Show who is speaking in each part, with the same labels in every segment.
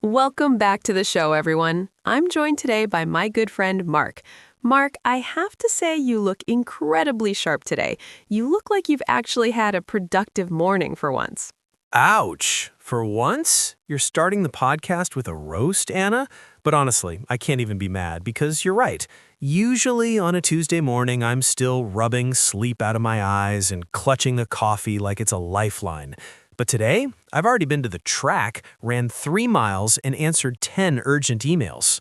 Speaker 1: Welcome back to the show, everyone. I'm joined today by my good friend, Mark. Mark, I have to say you look incredibly sharp today. You look like you've actually had a productive morning for once.
Speaker 2: Ouch. For once, you're starting the podcast with a roast, Anna? But honestly, I can't even be mad because you're right. Usually on a Tuesday morning, I'm still rubbing sleep out of my eyes and clutching the coffee like it's a lifeline. But today, I've already been to the track, ran 3 miles, and answered 10 urgent emails.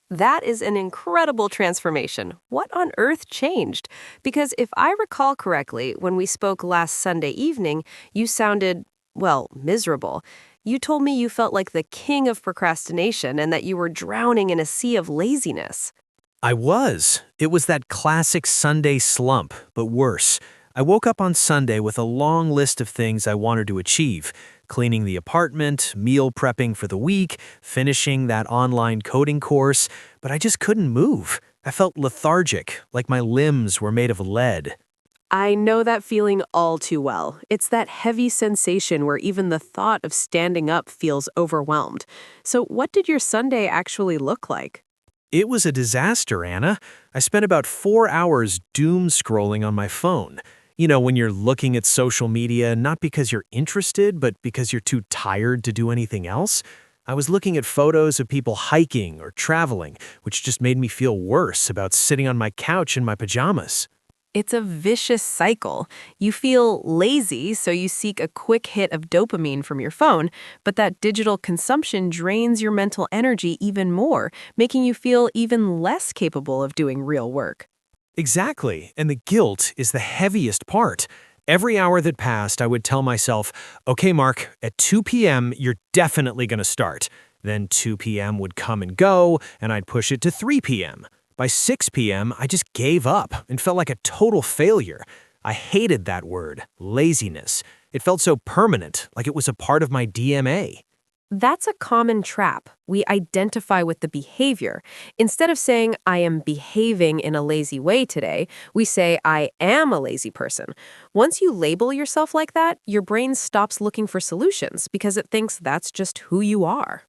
Speaker 1: That is an incredible transformation. What on earth changed? Because if I recall correctly, when we spoke last Sunday evening, you sounded, well, miserable. You told me you felt like the king of procrastination and that you were drowning in a sea of laziness.
Speaker 2: I was. It was that classic Sunday slump, but worse. I woke up on Sunday with a long list of things I wanted to achieve: cleaning the apartment, meal prepping for the week, finishing that online coding course, but I just couldn't move. I felt lethargic, like my limbs were made of lead.
Speaker 1: I know that feeling all too well. It's that heavy sensation where even the thought of standing up feels overwhelmed. So what did your Sunday actually look like?
Speaker 2: It was a disaster, Anna. I spent about 4 hours doom scrolling on my phone. You know, when you're looking at social media, not because you're interested, but because you're too tired to do anything else. I was looking at photos of people hiking or traveling, which just made me feel worse about sitting on my couch in my pajamas.
Speaker 1: It's a vicious cycle. You feel lazy, so you seek a quick hit of dopamine from your phone, but that digital consumption drains your mental energy even more, making you feel even less capable of doing real work.
Speaker 2: Exactly, and the guilt is the heaviest part. Every hour that passed, I would tell myself, okay, Mark, at 2 p.m., you're definitely going to start. Then 2 p.m. would come and go, and I'd push it to 3 p.m. By 6 p.m., I just gave up and felt like a total failure. I hated that word, laziness. It felt so permanent, like it was a part of my DMA.
Speaker 1: That's a common trap. We identify with the behavior. Instead of saying, I am behaving in a lazy way today, we say, I am a lazy person. Once you label yourself like that, your brain stops looking for solutions because it thinks that's just who you are.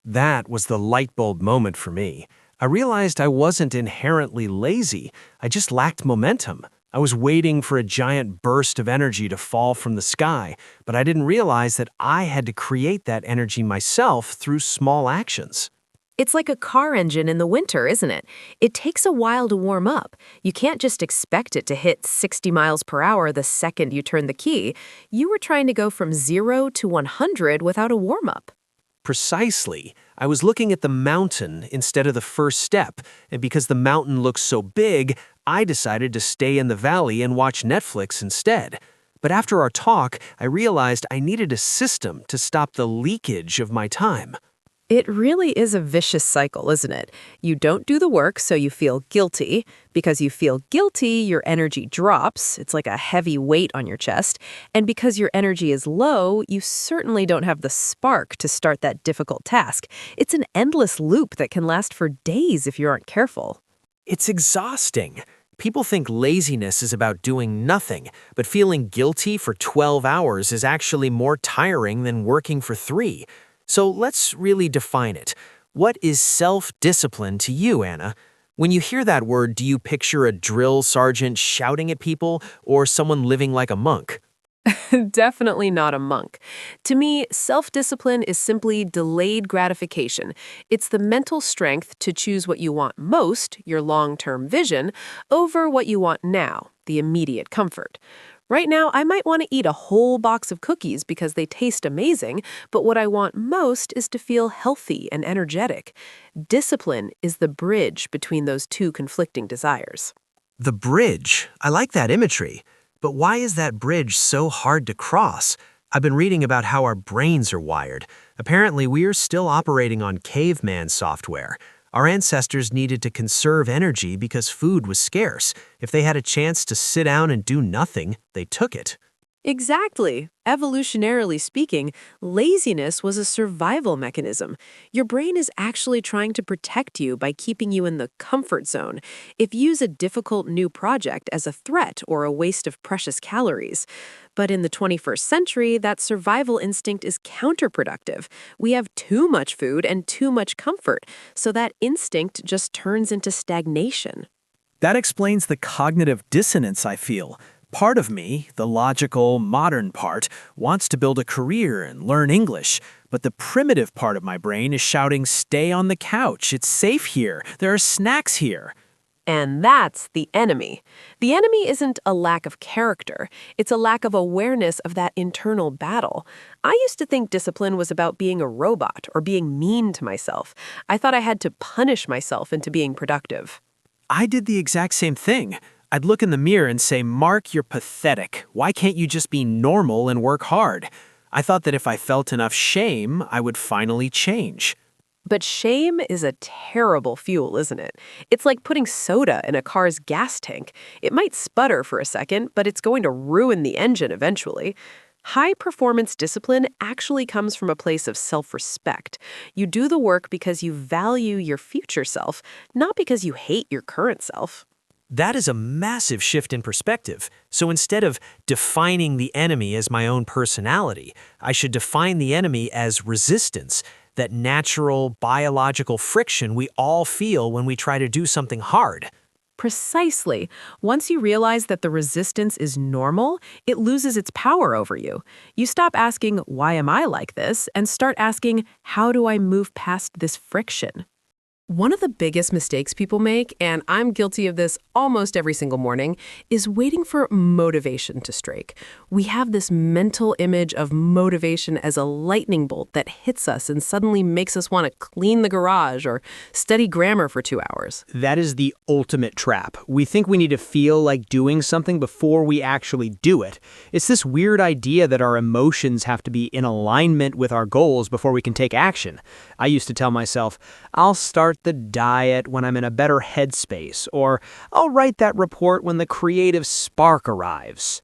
Speaker 2: That was the light bulb moment for me. I realized I wasn't inherently lazy, I just lacked momentum. I was waiting for a giant burst of energy to fall from the sky, but I didn't realize that I had to create that energy myself through small actions.
Speaker 1: It's like a car engine in the winter, isn't it? It takes a while to warm up. You can't just expect it to hit 60 miles per hour the second you turn the key. You were trying to go from 0 to 100 without a warm-up.
Speaker 2: Precisely. I was looking at the mountain instead of the first step, and because the mountain looks so big, I decided to stay in the valley and watch Netflix instead. But after our talk, I realized I needed a system to stop the leakage of my time.
Speaker 1: It really is a vicious cycle, isn't it? You don't do the work, so you feel guilty. Because you feel guilty, your energy drops. It's like a heavy weight on your chest. And because your energy is low, you certainly don't have the spark to start that difficult task. It's an endless loop that can last for days if you aren't careful.
Speaker 2: It's exhausting. People think laziness is about doing nothing, but feeling guilty for 12 hours is actually more tiring than working for 3. So let's really define it. What is self-discipline to you, Anna? When you hear that word, do you picture a drill sergeant shouting at people or someone living like a monk?
Speaker 1: Definitely not a monk. To me, self-discipline is simply delayed gratification. It's the mental strength to choose what you want most, your long-term vision, over what you want now, the immediate comfort. Right now, I might want to eat a whole box of cookies because they taste amazing, but what I want most is to feel healthy and energetic. Discipline is the bridge between those two conflicting desires.
Speaker 2: The bridge. I like that imagery. But why is that bridge so hard to cross? I've been reading about how our brains are wired. Apparently, we are still operating on caveman software. Our ancestors needed to conserve energy because food was scarce. If they had a chance to sit down and do nothing, they took it.
Speaker 1: Exactly. Evolutionarily speaking, laziness was a survival mechanism. Your brain is actually trying to protect you by keeping you in the comfort zone. It views a difficult new project as a threat or a waste of precious calories. But in the 21st century, that survival instinct is counterproductive. We have too much food and too much comfort, so that instinct just turns into stagnation.
Speaker 3: That explains the cognitive dissonance I feel. Part of me, the logical, modern part, wants to build a career and learn English, but the primitive part of my brain is shouting, "Stay on the couch, it's safe here, there are snacks here."
Speaker 1: And that's the enemy. The enemy isn't a lack of character, it's a lack of awareness of that internal battle. I used to think discipline was about being a robot or being mean to myself. I thought I had to punish myself into being productive.
Speaker 3: I did the exact same thing. I'd look in the mirror and say, "Mark, you're pathetic. Why can't you just be normal and work hard?" I thought that if I felt enough shame, I would finally change.
Speaker 1: But shame is a terrible fuel, isn't it? It's like putting soda in a car's gas tank. It might sputter for a second, but it's going to ruin the engine eventually. High-performance discipline actually comes from a place of self-respect. You do the work because you value your future self, not because you hate your current self.
Speaker 2: That is a massive shift in perspective. So instead of defining the enemy as my own personality, I should define the enemy as resistance, that natural biological friction we all feel when we try to do something hard.
Speaker 1: Precisely. Once you realize that the resistance is normal, it loses its power over you. You stop asking, "Why am I like this?" and start asking, "How do I move past this friction?" One of the biggest mistakes people make, and I'm guilty of this almost every single morning, is waiting for motivation to strike. We have this mental image of motivation as a lightning bolt that hits us and suddenly makes us want to clean the garage or study grammar for 2 hours.
Speaker 4: That is the ultimate trap. We think we need to feel like doing something before we actually do it. It's this weird idea that our emotions have to be in alignment with our goals before we can take action. I used to tell myself, "I'll start the diet when I'm in a better headspace," or "I'll write that report when the creative spark arrives."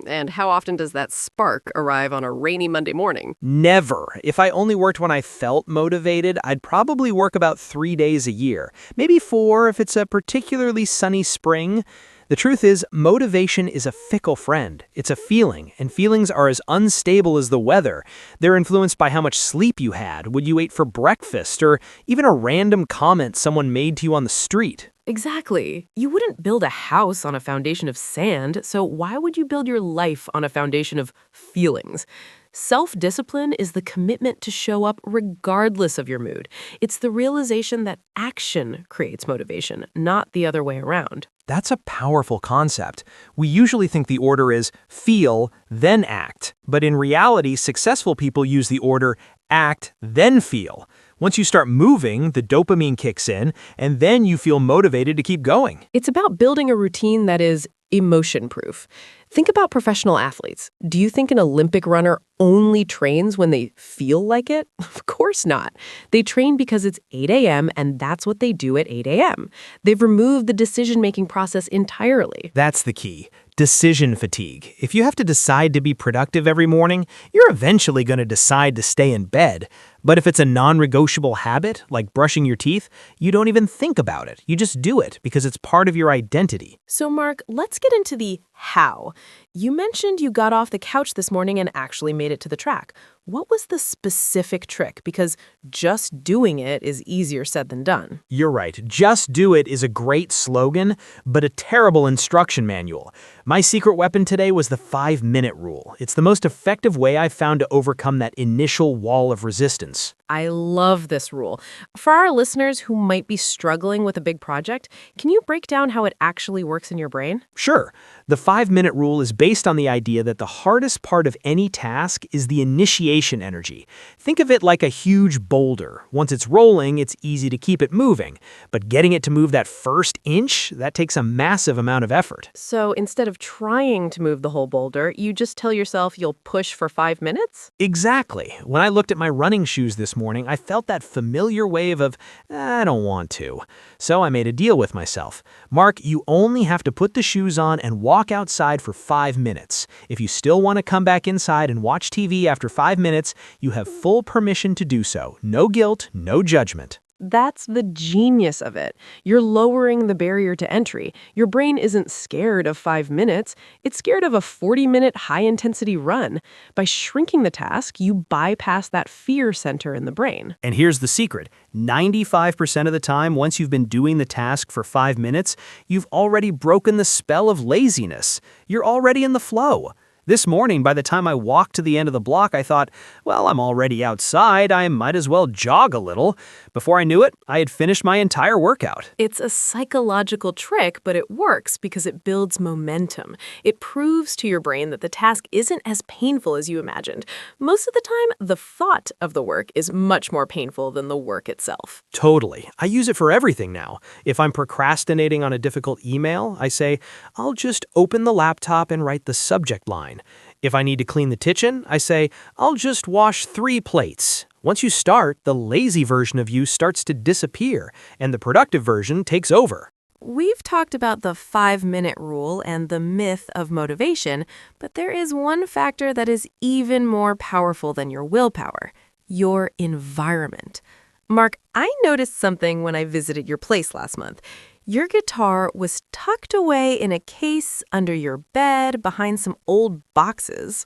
Speaker 1: And how often does that spark arrive on a rainy Monday morning?
Speaker 4: Never. If I only worked when I felt motivated, I'd probably work about 3 days a year. Maybe 4 if it's a particularly sunny spring. The truth is, motivation is a fickle friend. It's a feeling, and feelings are as unstable as the weather. They're influenced by how much sleep you had, what you ate for breakfast, or even a random comment someone made to you on the street.
Speaker 1: Exactly. You wouldn't build a house on a foundation of sand, so why would you build your life on a foundation of feelings? Self-discipline is the commitment to show up regardless of your mood. It's the realization that action creates motivation, not the other way around.
Speaker 3: That's a powerful concept. We usually think the order is feel, then act. But in reality, successful people use the order act, then feel. Once you start moving, the dopamine kicks in, and then you feel motivated to keep going.
Speaker 1: It's about building a routine that is emotion-proof. Think about professional athletes. Do you think an Olympic runner only trains when they feel like it? Of course not. They train because it's 8 a.m. and that's what they do at 8 a.m. They've removed the decision-making process entirely.
Speaker 3: That's the key. Decision fatigue. If you have to decide to be productive every morning, you're eventually going to decide to stay in bed. But if it's a non-negotiable habit, like brushing your teeth, you don't even think about it. You just do it because it's part of your identity.
Speaker 1: So, Mark, let's get into the how. You mentioned you got off the couch this morning and actually made it to the track. What was the specific trick? Because just doing it is easier said than done.
Speaker 3: You're right. Just do it is a great slogan, but a terrible instruction manual. My secret weapon today was the 5-minute rule. It's the most effective way I've found to overcome that initial wall of resistance.
Speaker 1: I love this rule. For our listeners who might be struggling with a big project, can you break down how it actually works in your brain?
Speaker 3: Sure. The 5-minute rule is based on the idea that the hardest part of any task is the initiation energy. Think of it like a huge boulder. Once it's rolling, it's easy to keep it moving. But getting it to move that first inch, that takes a massive amount of effort.
Speaker 1: So instead of trying to move the whole boulder, you just tell yourself you'll push for 5 minutes?
Speaker 3: Exactly. When I looked at my running shoes this morning, I felt that familiar wave of, I don't want to. So I made a deal with myself. Mark, you only have to put the shoes on and walk outside for 5 minutes. If you still want to come back inside and watch TV after 5 minutes, you have full permission to do so. No guilt, no judgment.
Speaker 1: That's the genius of it. You're lowering the barrier to entry. Your brain isn't scared of 5 minutes. It's scared of a 40-minute high-intensity run. By shrinking the task, you bypass that fear center in the brain.
Speaker 3: And here's the secret. 95% of the time, once you've been doing the task for 5 minutes, you've already broken the spell of laziness. You're already in the flow. This morning, by the time I walked to the end of the block, I thought, well, I'm already outside, I might as well jog a little. Before I knew it, I had finished my entire workout.
Speaker 1: It's a psychological trick, but it works because it builds momentum. It proves to your brain that the task isn't as painful as you imagined. Most of the time, the thought of the work is much more painful than the work itself.
Speaker 3: Totally. I use it for everything now. If I'm procrastinating on a difficult email, I say, I'll just open the laptop and write the subject line. If I need to clean the kitchen, I say, I'll just wash 3 plates. Once you start, the lazy version of you starts to disappear, and the productive version takes over.
Speaker 1: We've talked about the 5-minute rule and the myth of motivation, but there is one factor that is even more powerful than your willpower: your environment. Mark, I noticed something when I visited your place last month. Your guitar was tucked away in a case under your bed behind some old boxes.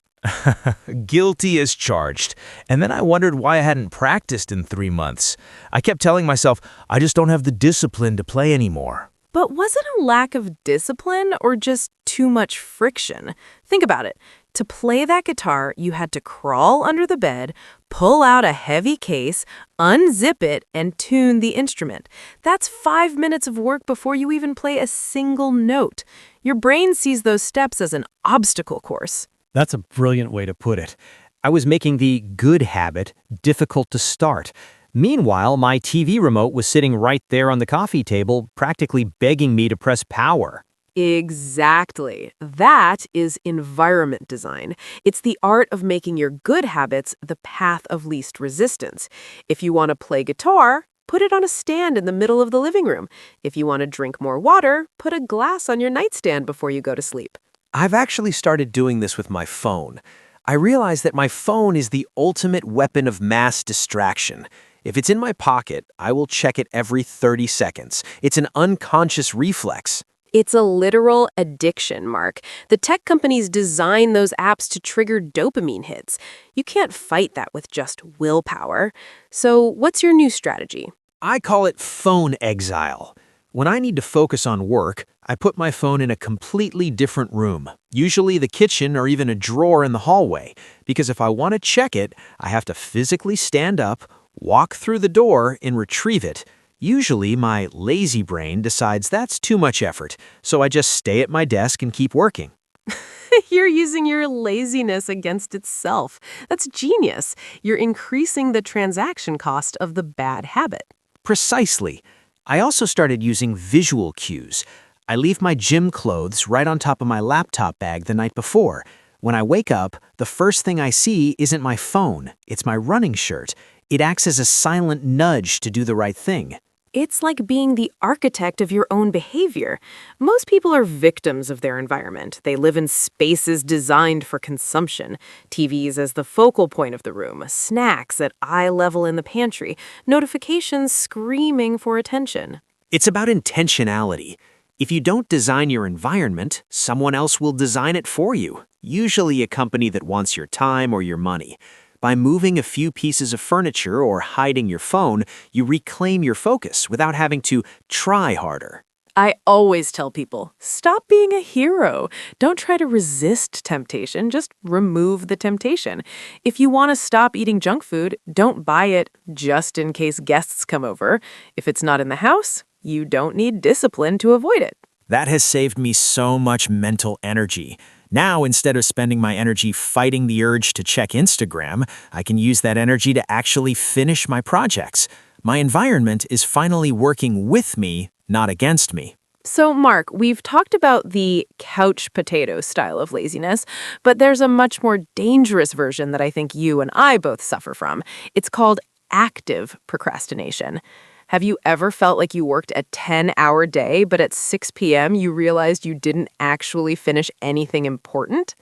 Speaker 5: Guilty as charged. And then I wondered why I hadn't practiced in 3 months. I kept telling myself, I just don't have the discipline to play anymore.
Speaker 1: But was it a lack of discipline or just too much friction? Think about it. To play that guitar, you had to crawl under the bed, pull out a heavy case, unzip it, and tune the instrument. That's 5 minutes of work before you even play a single note. Your brain sees those steps as an obstacle course.
Speaker 3: That's a brilliant way to put it. I was making the good habit difficult to start. Meanwhile, my TV remote was sitting right there on the coffee table, practically begging me to press power.
Speaker 1: Exactly. That is environment design. It's the art of making your good habits the path of least resistance. If you want to play guitar, put it on a stand in the middle of the living room. If you want to drink more water, put a glass on your nightstand before you go to sleep.
Speaker 5: I've actually started doing this with my phone. I realize that my phone is the ultimate weapon of mass distraction. If it's in my pocket, I will check it every 30 seconds. It's an unconscious reflex.
Speaker 1: It's a literal addiction, Mark. The tech companies design those apps to trigger dopamine hits. You can't fight that with just willpower. So what's your new strategy?
Speaker 5: I call it phone exile. When I need to focus on work, I put my phone in a completely different room, usually the kitchen or even a drawer in the hallway, because if I want to check it, I have to physically stand up, walk through the door, and retrieve it. Usually, my lazy brain decides that's too much effort, so I just stay at my desk and keep working.
Speaker 1: You're using your laziness against itself. That's genius. You're increasing the transaction cost of the bad habit.
Speaker 5: Precisely. I also started using visual cues. I leave my gym clothes right on top of my laptop bag the night before. When I wake up, the first thing I see isn't my phone, it's my running shirt. It acts as a silent nudge to do the right thing.
Speaker 1: It's like being the architect of your own behavior. Most people are victims of their environment. They live in spaces designed for consumption. TVs as the focal point of the room, snacks at eye level in the pantry, notifications screaming for attention.
Speaker 5: It's about intentionality. If you don't design your environment, someone else will design it for you, usually a company that wants your time or your money. By moving a few pieces of furniture or hiding your phone, you reclaim your focus without having to try harder.
Speaker 1: I always tell people, stop being a hero. Don't try to resist temptation, just remove the temptation. If you want to stop eating junk food, don't buy it just in case guests come over. If it's not in the house, you don't need discipline to avoid it.
Speaker 5: That has saved me so much mental energy. Now, instead of spending my energy fighting the urge to check Instagram, I can use that energy to actually finish my projects. My environment is finally working with me, not against me.
Speaker 1: So, Mark, we've talked about the couch potato style of laziness, but there's a much more dangerous version that I think you and I both suffer from. It's called active procrastination. Have you ever felt like you worked a 10-hour day, but at 6 p.m. you realized you didn't actually finish anything important?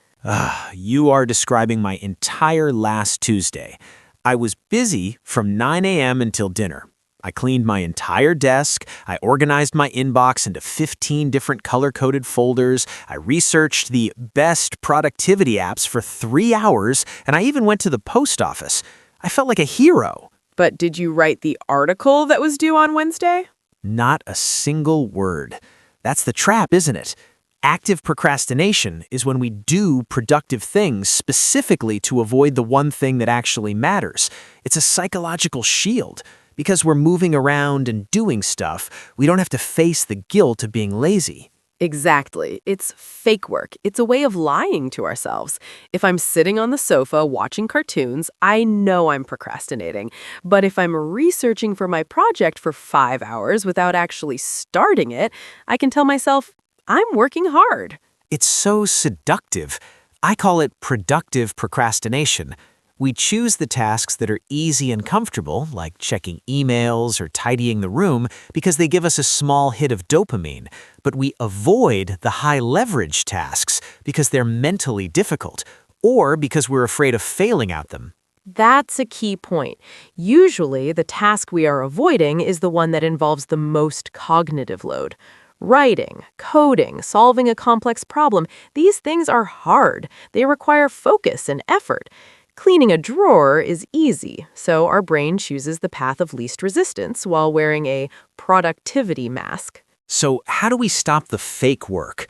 Speaker 5: You are describing my entire last Tuesday. I was busy from 9 a.m. until dinner. I cleaned my entire desk, I organized my inbox into 15 different color-coded folders, I researched the best productivity apps for 3 hours, and I even went to the post office. I felt like a hero.
Speaker 1: But did you write the article that was due on Wednesday?
Speaker 5: Not a single word. That's the trap, isn't it? Active procrastination is when we do productive things specifically to avoid the one thing that actually matters. It's a psychological shield. Because we're moving around and doing stuff, we don't have to face the guilt of being lazy.
Speaker 1: Exactly. It's fake work. It's a way of lying to ourselves. If I'm sitting on the sofa watching cartoons, I know I'm procrastinating. But if I'm researching for my project for 5 hours without actually starting it, I can tell myself, I'm working hard.
Speaker 5: It's so seductive. I call it productive procrastination. We choose the tasks that are easy and comfortable, like checking emails or tidying the room, because they give us a small hit of dopamine. But we avoid the high-leverage tasks because they're mentally difficult, or because we're afraid of failing at them.
Speaker 1: That's a key point. Usually, the task we are avoiding is the one that involves the most cognitive load. Writing, coding, solving a complex problem, these things are hard. They require focus and effort. Cleaning a drawer is easy, so our brain chooses the path of least resistance while wearing a productivity mask.
Speaker 5: So how do we stop the fake work?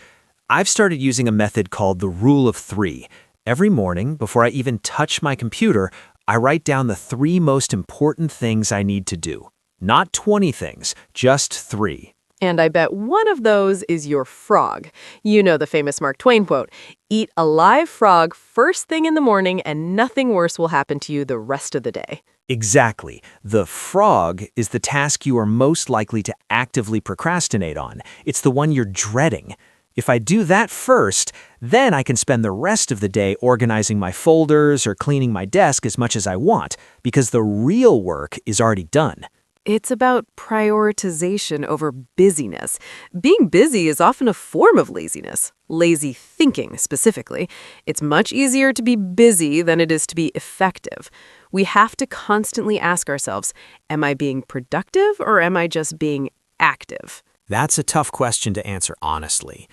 Speaker 5: I've started using a method called the Rule of 3. Every morning, before I even touch my computer, I write down the 3 most important things I need to do. Not 20 things, just 3.
Speaker 1: And I bet one of those is your frog. You know the famous Mark Twain quote, "Eat a live frog first thing in the morning and nothing worse will happen to you the rest of the day."
Speaker 5: Exactly. The frog is the task you are most likely to actively procrastinate on. It's the one you're dreading. If I do that first, then I can spend the rest of the day organizing my folders or cleaning my desk as much as I want, because the real work is already done.
Speaker 1: It's about prioritization over busyness. Being busy is often a form of laziness, lazy thinking specifically. It's much easier to be busy than it is to be effective. We have to constantly ask ourselves, am I being productive or am I just being active?
Speaker 5: That's a tough question to answer honestly.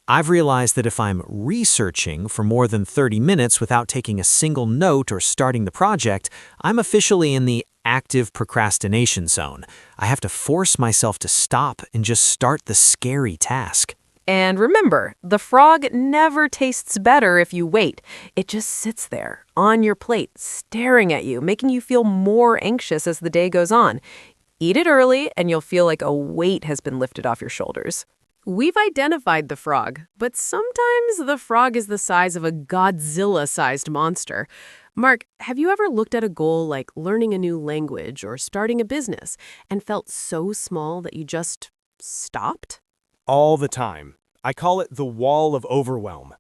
Speaker 5: I've realized that if I'm researching for more than 30 minutes without taking a single note or starting the project, I'm officially in the active procrastination zone. I have to force myself to stop and just start the scary task.
Speaker 1: And remember, the frog never tastes better if you wait. It just sits there, on your plate, staring at you, making you feel more anxious as the day goes on. Eat it early, and you'll feel like a weight has been lifted off your shoulders. We've identified the frog, but sometimes the frog is the size of a Godzilla-sized monster. Mark, have you ever looked at a goal like learning a new language or starting a business and felt so small that you just stopped?
Speaker 2: All the time. I call it the wall of overwhelm.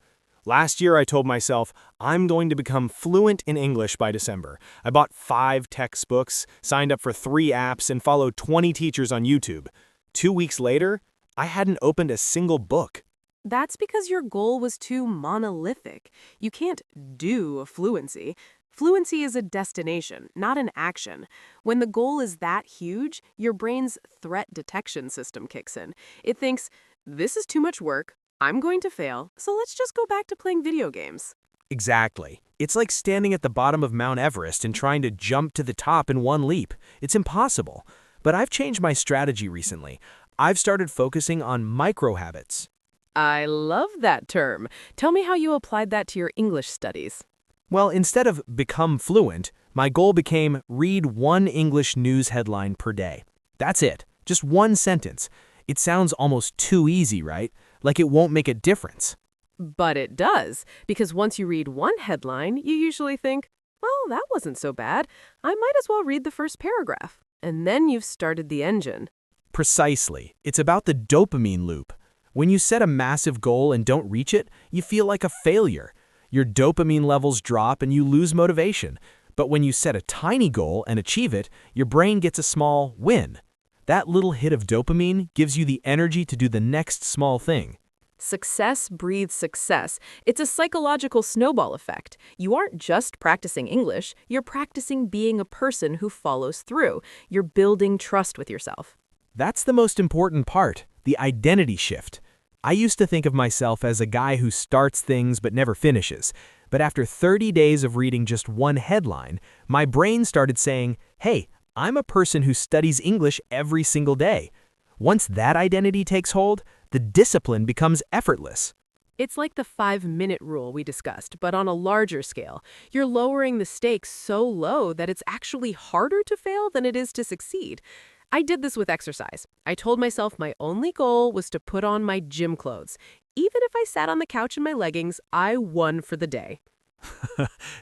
Speaker 2: Last year, I told myself, I'm going to become fluent in English by December. I bought 5 textbooks, signed up for 3 apps, and followed 20 teachers on YouTube. 2 weeks later, I hadn't opened a single book.
Speaker 1: That's because your goal was too monolithic. You can't do a fluency. Fluency is a destination, not an action. When the goal is that huge, your brain's threat detection system kicks in. It thinks, this is too much work, I'm going to fail, so let's just go back to playing video games.
Speaker 2: Exactly. It's like standing at the bottom of Mount Everest and trying to jump to the top in one leap. It's impossible. But I've changed my strategy recently. I've started focusing on micro habits.
Speaker 1: I love that term. Tell me how you applied that to your English studies.
Speaker 2: Well, instead of become fluent, my goal became read 1 English news headline per day. That's it. Just 1 sentence. It sounds almost too easy, right? Like it won't make a difference.
Speaker 1: But it does, because once you read one headline, you usually think, well, that wasn't so bad. I might as well read the first paragraph. And then you've started the engine.
Speaker 2: Precisely. It's about the dopamine loop. When you set a massive goal and don't reach it, you feel like a failure. Your dopamine levels drop and you lose motivation.
Speaker 5: But when you set a tiny goal and achieve it, your brain gets a small win. That little hit of dopamine gives you the energy to do the next small thing.
Speaker 1: Success breeds success. It's a psychological snowball effect. You aren't just practicing English, you're practicing being a person who follows through. You're building trust with yourself.
Speaker 5: That's the most important part, the identity shift. I used to think of myself as a guy who starts things but never finishes. But after 30 days of reading just one headline, my brain started saying, hey, I'm a person who studies English every single day. Once that identity takes hold, the discipline becomes effortless.
Speaker 1: It's like the 5-minute rule we discussed, but on a larger scale. You're lowering the stakes so low that it's actually harder to fail than it is to succeed. I did this with exercise. I told myself my only goal was to put on my gym clothes. Even if I sat on the couch in my leggings, I won for the day.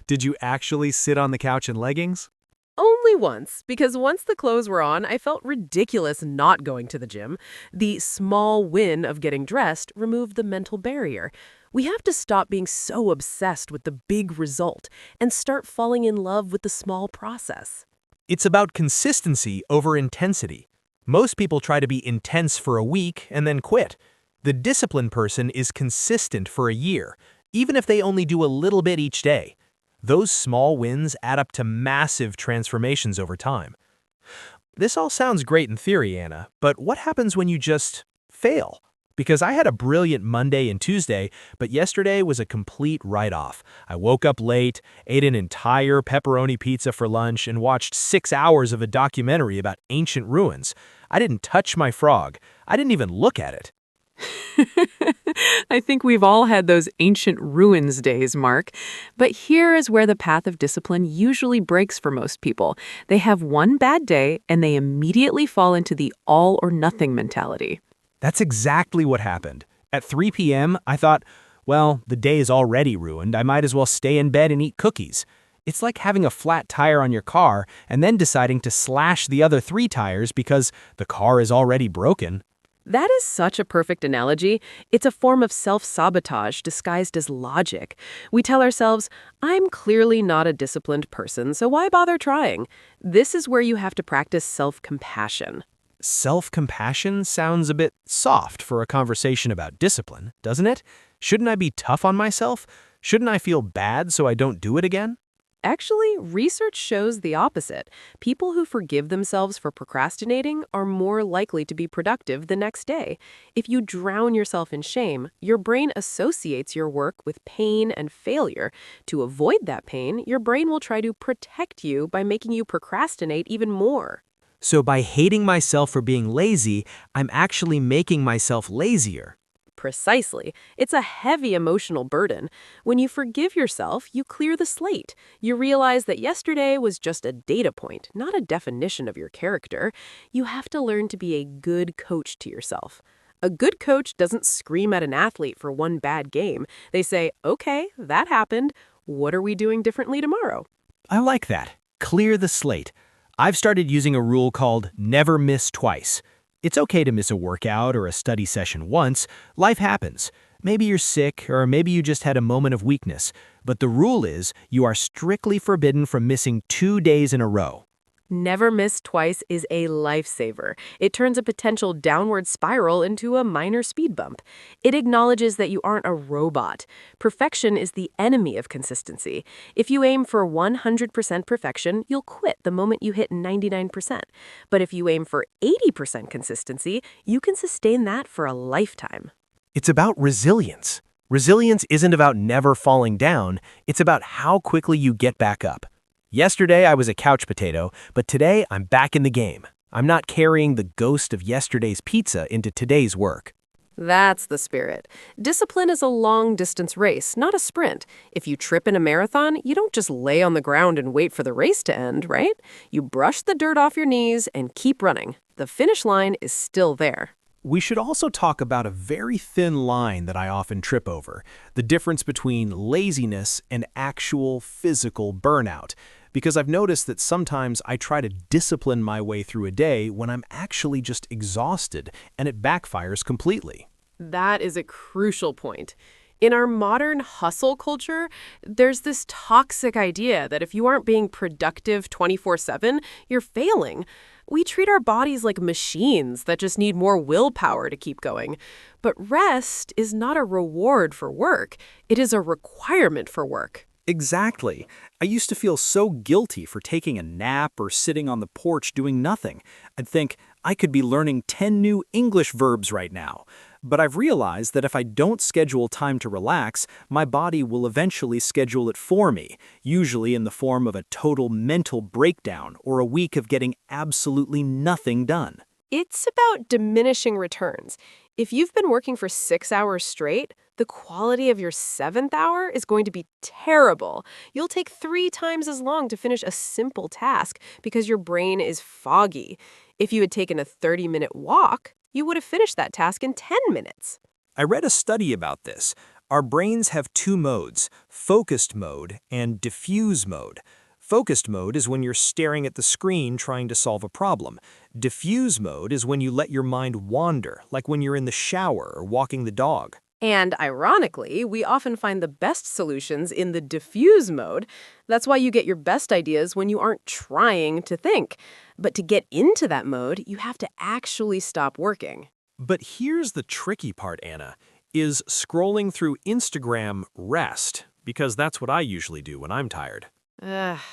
Speaker 5: Did you actually sit on the couch in leggings?
Speaker 1: Only once, because once the clothes were on, I felt ridiculous not going to the gym. The small win of getting dressed removed the mental barrier. We have to stop being so obsessed with the big result and start falling in love with the small process.
Speaker 5: It's about consistency over intensity. Most people try to be intense for a week and then quit. The disciplined person is consistent for a year, even if they only do a little bit each day. Those small wins add up to massive transformations over time. This all sounds great in theory, Anna, but what happens when you just fail? Because I had a brilliant Monday and Tuesday, but yesterday was a complete write-off. I woke up late, ate an entire pepperoni pizza for lunch, and watched 6 hours of a documentary about ancient ruins. I didn't touch my frog. I didn't even look at it.
Speaker 1: I think we've all had those ancient ruins days, Mark. But here is where the path of discipline usually breaks for most people. They have one bad day and they immediately fall into the all or nothing mentality.
Speaker 5: That's exactly what happened. At 3 p.m., I thought, well, the day is already ruined. I might as well stay in bed and eat cookies. It's like having a flat tire on your car and then deciding to slash the other 3 tires because the car is already broken.
Speaker 1: That is such a perfect analogy. It's a form of self-sabotage disguised as logic. We tell ourselves, I'm clearly not a disciplined person, so why bother trying? This is where you have to practice self-compassion.
Speaker 5: Self-compassion sounds a bit soft for a conversation about discipline, doesn't it? Shouldn't I be tough on myself? Shouldn't I feel bad so I don't do it again?
Speaker 1: Actually, research shows the opposite. People who forgive themselves for procrastinating are more likely to be productive the next day. If you drown yourself in shame, your brain associates your work with pain and failure. To avoid that pain, your brain will try to protect you by making you procrastinate even more.
Speaker 5: So by hating myself for being lazy, I'm actually making myself lazier.
Speaker 1: Precisely. It's a heavy emotional burden. When you forgive yourself, you clear the slate. You realize that yesterday was just a data point, not a definition of your character. You have to learn to be a good coach to yourself. A good coach doesn't scream at an athlete for one bad game. They say, okay, that happened. What are we doing differently tomorrow?
Speaker 5: I like that. Clear the slate. I've started using a rule called never miss twice. It's okay to miss a workout or a study session once. Life happens. Maybe you're sick, or maybe you just had a moment of weakness. But the rule is you are strictly forbidden from missing 2 days in a row.
Speaker 1: Never miss twice is a lifesaver. It turns a potential downward spiral into a minor speed bump. It acknowledges that you aren't a robot. Perfection is the enemy of consistency. If you aim for 100% perfection, you'll quit the moment you hit 99%. But if you aim for 80% consistency, you can sustain that for a lifetime.
Speaker 5: It's about resilience. Resilience isn't about never falling down. It's about how quickly you get back up. Yesterday, I was a couch potato, but today I'm back in the game. I'm not carrying the ghost of yesterday's pizza into today's work.
Speaker 1: That's the spirit. Discipline is a long-distance race, not a sprint. If you trip in a marathon, you don't just lay on the ground and wait for the race to end, right? You brush the dirt off your knees and keep running. The finish line is still there.
Speaker 5: We should also talk about a very thin line that I often trip over, the difference between laziness and actual physical burnout. Because I've noticed that sometimes I try to discipline my way through a day when I'm actually just exhausted, and it backfires completely.
Speaker 1: That is a crucial point. In our modern hustle culture, there's this toxic idea that if you aren't being productive 24/7, you're failing. We treat our bodies like machines that just need more willpower to keep going. But rest is not a reward for work, it is a requirement for work.
Speaker 4: Exactly. I used to feel so guilty for taking a nap or sitting on the porch doing nothing. I'd think, I could be learning 10 new English verbs right now. But I've realized that if I don't schedule time to relax, my body will eventually schedule it for me, usually in the form of a total mental breakdown or a week of getting absolutely nothing done.
Speaker 1: It's about diminishing returns. If you've been working for 6 hours straight, the quality of your seventh hour is going to be terrible. You'll take 3 times as long to finish a simple task because your brain is foggy. If you had taken a 30-minute walk, you would have finished that task in 10 minutes.
Speaker 4: I read a study about this. Our brains have two modes, focused mode and diffuse mode. Focused mode is when you're staring at the screen trying to solve a problem. Diffuse mode is when you let your mind wander, like when you're in the shower or walking the dog.
Speaker 1: And ironically, we often find the best solutions in the diffuse mode. That's why you get your best ideas when you aren't trying to think. But to get into that mode, you have to actually stop working.
Speaker 2: But here's the tricky part, Anna. Is scrolling through Instagram rest? Because that's what I usually do when I'm tired.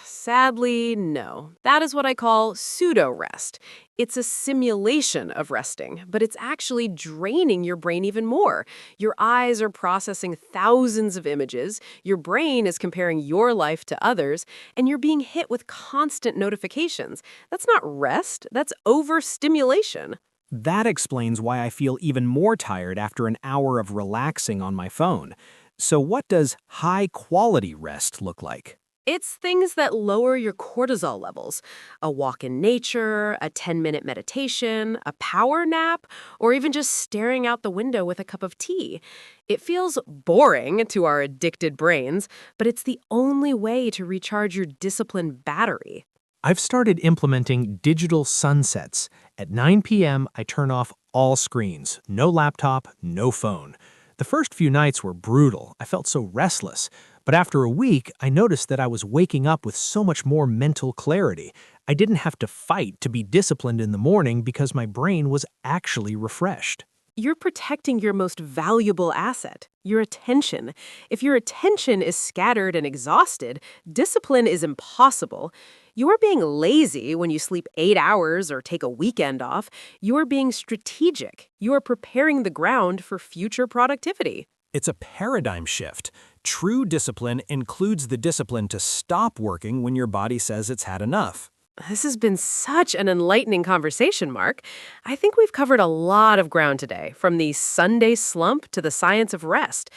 Speaker 1: Sadly, no. That is what I call pseudo-rest. It's a simulation of resting, but it's actually draining your brain even more. Your eyes are processing thousands of images, your brain is comparing your life to others, and you're being hit with constant notifications. That's not rest, that's overstimulation.
Speaker 3: That explains why I feel even more tired after an hour of relaxing on my phone. So what does high-quality rest look like?
Speaker 1: It's things that lower your cortisol levels. A walk in nature, a 10-minute meditation, a power nap, or even just staring out the window with a cup of tea. It feels boring to our addicted brains, but it's the only way to recharge your disciplined battery.
Speaker 3: I've started implementing digital sunsets. At 9 p.m., I turn off all screens. No laptop, no phone. The first few nights were brutal. I felt so restless. But after a week, I noticed that I was waking up with so much more mental clarity. I didn't have to fight to be disciplined in the morning because my brain was actually refreshed.
Speaker 1: You're protecting your most valuable asset, your attention. If your attention is scattered and exhausted, discipline is impossible. You are being lazy when you sleep 8 hours or take a weekend off. You are being strategic. You are preparing the ground for future productivity.
Speaker 2: It's a paradigm shift. True discipline includes the discipline to stop working when your body says it's had enough.
Speaker 1: This has been such an enlightening conversation, Mark. I think we've covered a lot of ground today, from the Sunday slump to the science of rest.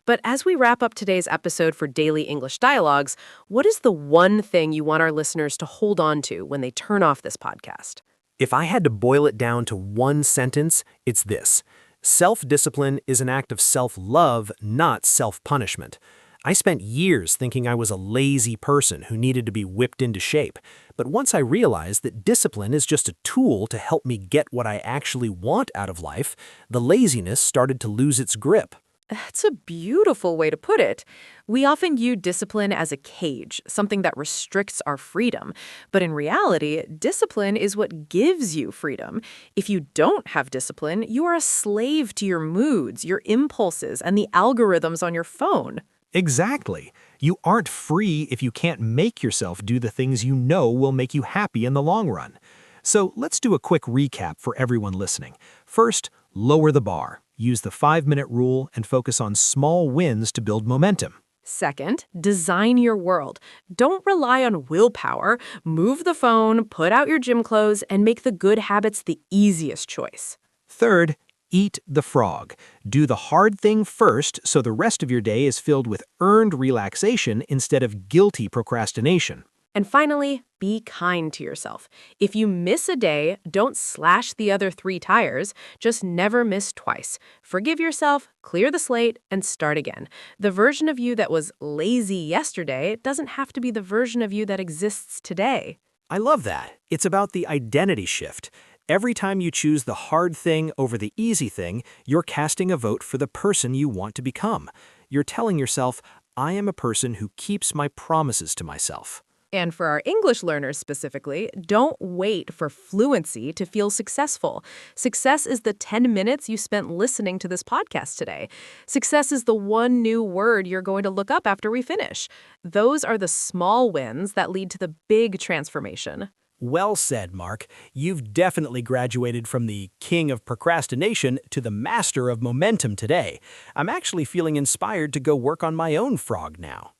Speaker 1: But as we wrap up today's episode for Daily English Dialogues, what is the one thing you want our listeners to hold on to when they turn off this podcast?
Speaker 2: If I had to boil it down to one sentence, it's this. Self-discipline is an act of self-love, not self-punishment. I spent years thinking I was a lazy person who needed to be whipped into shape. But once I realized that discipline is just a tool to help me get what I actually want out of life, the laziness started to lose its grip.
Speaker 1: That's a beautiful way to put it. We often view discipline as a cage, something that restricts our freedom. But in reality, discipline is what gives you freedom. If you don't have discipline, you are a slave to your moods, your impulses, and the algorithms on your phone.
Speaker 3: Exactly. You aren't free if you can't make yourself do the things you know will make you happy in the long run. So let's do a quick recap for everyone listening. First, lower the bar. Use the 5-minute rule and focus on small wins to build momentum.
Speaker 1: Second, design your world. Don't rely on willpower. Move the phone, put out your gym clothes, and make the good habits the easiest choice.
Speaker 3: Third, eat the frog. Do the hard thing first so the rest of your day is filled with earned relaxation instead of guilty procrastination.
Speaker 1: And finally, be kind to yourself. If you miss a day, don't slash the other 3 tires. Just never miss twice. Forgive yourself, clear the slate, and start again. The version of you that was lazy yesterday doesn't have to be the version of you that exists today.
Speaker 2: I love that. It's about the identity shift. Every time you choose the hard thing over the easy thing, you're casting a vote for the person you want to become.
Speaker 5: You're telling yourself, I am a person who keeps my promises to myself.
Speaker 1: And for our English learners specifically, don't wait for fluency to feel successful. Success is the 10 minutes you spent listening to this podcast today. Success is the one new word you're going to look up after we finish. Those are the small wins that lead to the big transformation.
Speaker 2: Well said, Mark. You've definitely graduated from the king of procrastination to the master of momentum today. I'm actually feeling inspired to go work on my own frog now.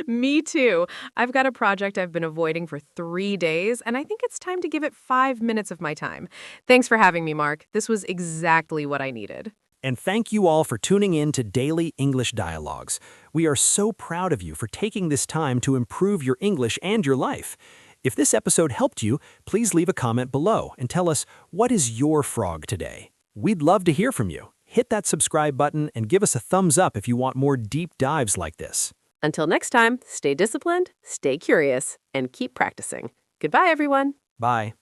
Speaker 1: Me too. I've got a project I've been avoiding for 3 days, and I think it's time to give it 5 minutes of my time. Thanks for having me, Mark. This was exactly what I needed.
Speaker 2: And thank you all for tuning in to Daily English Dialogues. We are so proud of you for taking this time to improve your English and your life. If this episode helped you, please leave a comment below and tell us, what is your frog today? We'd love to hear from you. Hit that subscribe button and give us a thumbs up if you want more deep dives like this.
Speaker 1: Until next time, stay disciplined, stay curious, and keep practicing. Goodbye, everyone.
Speaker 2: Bye.